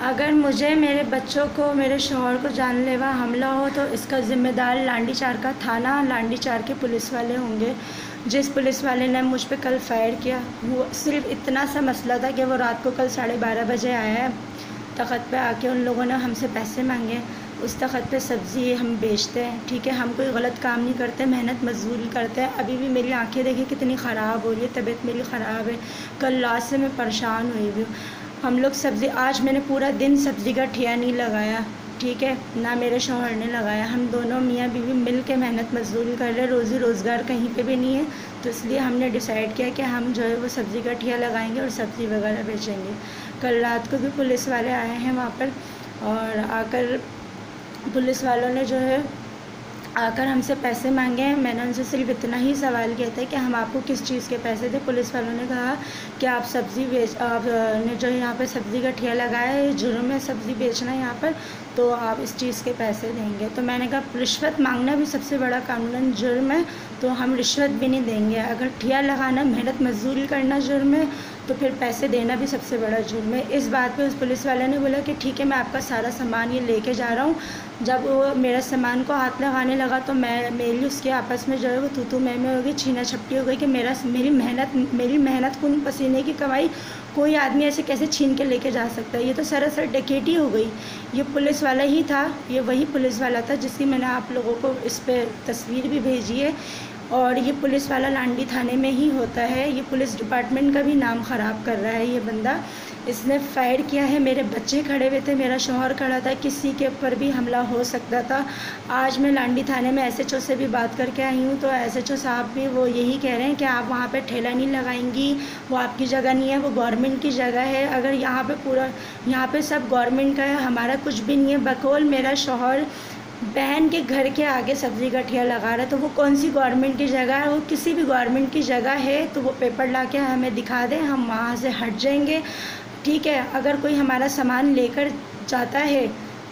अगर मुझे, मेरे बच्चों को, मेरे शौहर को जानलेवा हमला हो तो इसका ज़िम्मेदार लांडीचार का थाना, लांडीचार के पुलिस वाले होंगे। जिस पुलिस वाले ने मुझ पे कल फायर किया, वो सिर्फ इतना सा मसला था कि वो रात को कल 12:30 बजे आया है। तख़त पे आके उन लोगों ने हमसे पैसे मांगे। उस तख़त पे सब्ज़ी हम बेचते हैं, ठीक है, हम कोई गलत काम नहीं करते, मेहनत मज़दूरी करते हैं। अभी भी मेरी आंखें देखिए कितनी ख़राब हो रही है, तबीयत मेरी ख़राब है, कल रात से मैं परेशान हुई हुई हूँ। हम लोग सब्ज़ी, आज मैंने पूरा दिन सब्ज़ी का ठिया नहीं लगाया, ठीक है, ना मेरे शौहर ने लगाया। हम दोनों मियाँ बीवी मिल के मेहनत मज़दूरी कर रहे हैं, रोज़ी रोज़गार कहीं पे भी नहीं है, तो इसलिए हमने डिसाइड किया कि हम जो है वो सब्ज़ी का ठिया लगाएंगे और सब्ज़ी वगैरह बेचेंगे। कल रात को भी पुलिस वाले आए हैं वहाँ पर, और आकर पुलिस वालों ने जो है आकर हमसे पैसे मांगे हैं। मैंने उनसे सिर्फ इतना ही सवाल किया था कि हम आपको किस चीज़ के पैसे दें। पुलिस वालों ने कहा कि आप ने जो यहाँ पर सब्ज़ी का ठेला लगाया है, जुर्म है सब्ज़ी बेचना यहाँ पर, तो आप इस चीज़ के पैसे देंगे। तो मैंने कहा रिश्वत मांगना भी सबसे बड़ा कानूनन जुर्म है, तो हम रिश्वत भी नहीं देंगे। अगर ठेला लगाना, मेहनत मजदूरी करना जुर्म है, तो फिर पैसे देना भी सबसे बड़ा जुर्म है। इस बात पे उस पुलिस वाले ने बोला कि ठीक है, मैं आपका सारा सामान ये लेके जा रहा हूँ। जब वो मेरा सामान को हाथ लगाने लगा तो मेरी उसके आपस में जो है वो तू मैं हो गई, छीना झपटी हो गई कि मेरी मेहनत खून पसीने की कमाई कोई आदमी ऐसे कैसे छीन के लेके जा सकता है। ये तो सरासर डकैती हो गई। ये पुलिस वाला ही था, ये वही पुलिस वाला था जिसकी मैंने आप लोगों को इस पर तस्वीर भी भेजी है। और ये पुलिस वाला लांडी थाने में ही होता है। ये पुलिस डिपार्टमेंट का भी नाम ख़राब कर रहा है ये बंदा। इसने फायर किया है, मेरे बच्चे खड़े हुए थे, मेरा शौहर खड़ा था, किसी के ऊपर भी हमला हो सकता था। आज मैं लांडी थाने में एसएचओ से भी बात करके आई हूँ, तो एसएचओ साहब भी वो यही कह रहे हैं कि आप वहाँ पे ठेला नहीं लगाएंगी, वो आपकी जगह नहीं है, वो गवर्नमेंट की जगह है। अगर यहाँ पे सब गवर्नमेंट का है, हमारा कुछ भी नहीं है। बकौल मेरा शौहर बहन के घर के आगे सब्ज़ी का ठेला लगा रहा है, तो वो कौन सी गवर्नमेंट की जगह है? वो किसी भी गवर्नमेंट की जगह है तो वो पेपर ला के हमें दिखा दें, हम वहाँ से हट जाएंगे, ठीक है। अगर कोई हमारा सामान लेकर जाता है,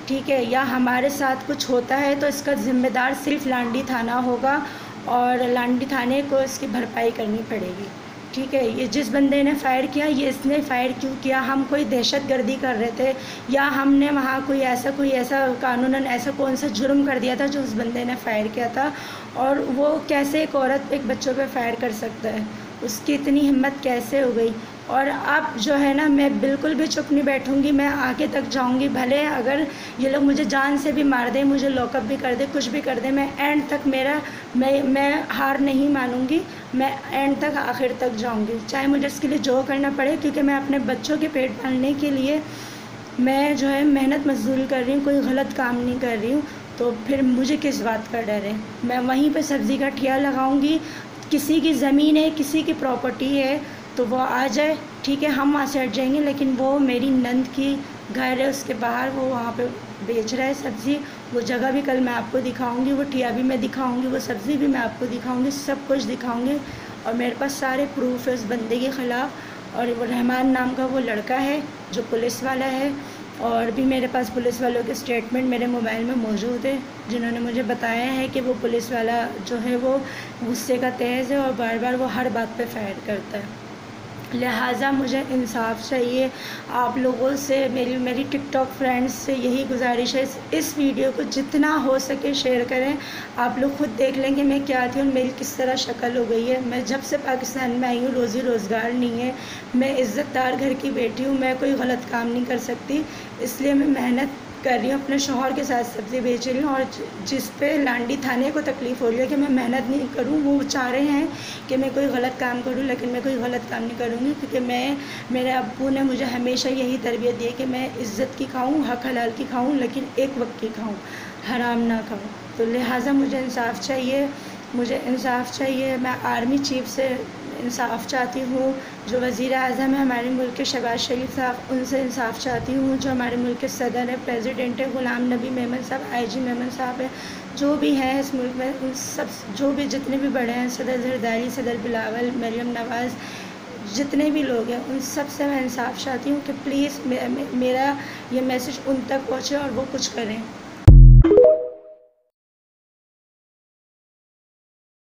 ठीक है, या हमारे साथ कुछ होता है, तो इसका ज़िम्मेदार सिर्फ लांडी थाना होगा और लांडी थाने को इसकी भरपाई करनी पड़ेगी, ठीक है। ये जिस बंदे ने फ़ायर किया, ये इसने फ़ायर क्यों किया? हम कोई दहशतगर्दी कर रहे थे या हमने वहाँ कोई ऐसा कानूनन ऐसा कौन सा जुर्म कर दिया था जो उस बंदे ने फ़ायर किया था? और वो कैसे एक औरत एक बच्चों पे फ़ायर कर सकता है? उसकी इतनी हिम्मत कैसे हो गई? और अब जो है ना, मैं बिल्कुल भी चुप नहीं बैठूँगी, मैं आगे तक जाऊँगी। भले अगर ये लोग मुझे जान से भी मार दें, मुझे लॉकअप भी कर दें, कुछ भी कर दें, मैं एंड तक मैं हार नहीं मानूँगी। मैं एंड तक, आखिर तक जाऊँगी, चाहे मुझे इसके लिए जो करना पड़े, क्योंकि मैं अपने बच्चों के पेट पालने के लिए मैं जो है मेहनत मजदूरी कर रही हूँ, कोई गलत काम नहीं कर रही हूँ। तो फिर मुझे किस बात का डर है? मैं वहीं पे सब्ज़ी का ठेला लगाऊँगी। किसी की ज़मीन है, किसी की प्रॉपर्टी है, तो वो आ जाए, ठीक है, हम वहाँ से हट जाएंगे। लेकिन वो मेरी नंद की घर है, उसके बाहर वो वहाँ पे बेच रहा है सब्ज़ी। वो जगह भी कल मैं आपको दिखाऊंगी, वो ठिया भी मैं दिखाऊंगी, वो सब्ज़ी भी मैं आपको दिखाऊंगी, सब कुछ दिखाऊंगी। और मेरे पास सारे प्रूफ है उस बंदे के ख़िलाफ़। और वो रहमान नाम का वो लड़का है जो पुलिस वाला है, और भी मेरे पास पुलिस वालों के स्टेटमेंट मेरे मोबाइल में मौजूद है, जिन्होंने मुझे बताया है कि वो पुलिस वाला जो है वो गुस्से का तेज़ है और बार बार वो हर बात पे फायर करता है। लिहाजा मुझे इंसाफ चाहिए। आप लोगों से, मेरी टिकटॉक फ्रेंड्स से यही गुजारिश है, इस वीडियो को जितना हो सके शेयर करें। आप लोग खुद देख लेंगे मैं क्या थी और मेरी किस तरह शक्ल हो गई है। मैं जब से पाकिस्तान में आई हूँ, रोज़ी रोज़गार नहीं है, मैं इज़्ज़तदार घर की बेटी हूँ, मैं कोई गलत काम नहीं कर सकती, इसलिए मैं मेहनत कर रही हूँ, अपने शौहर के साथ सब्ज़ी बेच रही हूँ। और जिस पे लांडी थाने को तकलीफ़ हो रही है कि मैं मेहनत नहीं करूँ, वो चाह रहे हैं कि मैं कोई गलत काम करूँ, लेकिन मैं कोई गलत काम नहीं करूँगी, क्योंकि मेरे अब्बू ने मुझे हमेशा यही तरबियत दी है कि मैं इज़्ज़त की खाऊँ, हक हलाल की खाऊँ, लेकिन एक वक्त की खाऊँ, हराम ना खाऊँ। तो लिहाजा मुझे इंसाफ़ चाहिए, मुझे इंसाफ़ चाहिए। मैं आर्मी चीफ़ से इंसाफ़ चाहती हूँ, जो वज़ीर आज़म है हमारे मुल्क के शहबाज शरीफ साहब, उनसे इंसाफ़ चाहती हूँ, जो हमारे मुल्क के सदर है, प्रेसिडेंट है ग़ुलाम नबी मेमन साहब, IG मेमन साहब है, जो भी हैं इस मुल्क में, उन सब, जो भी जितने भी बड़े हैं, सदर ज़रदारी, सदर बिलावल, मरियम नवाज़, जितने भी लोग हैं, उन सब से मैं इंसाफ़ चाहती हूँ कि प्लीज़ मेरा ये मैसेज उन तक पहुँचे और वो कुछ करें।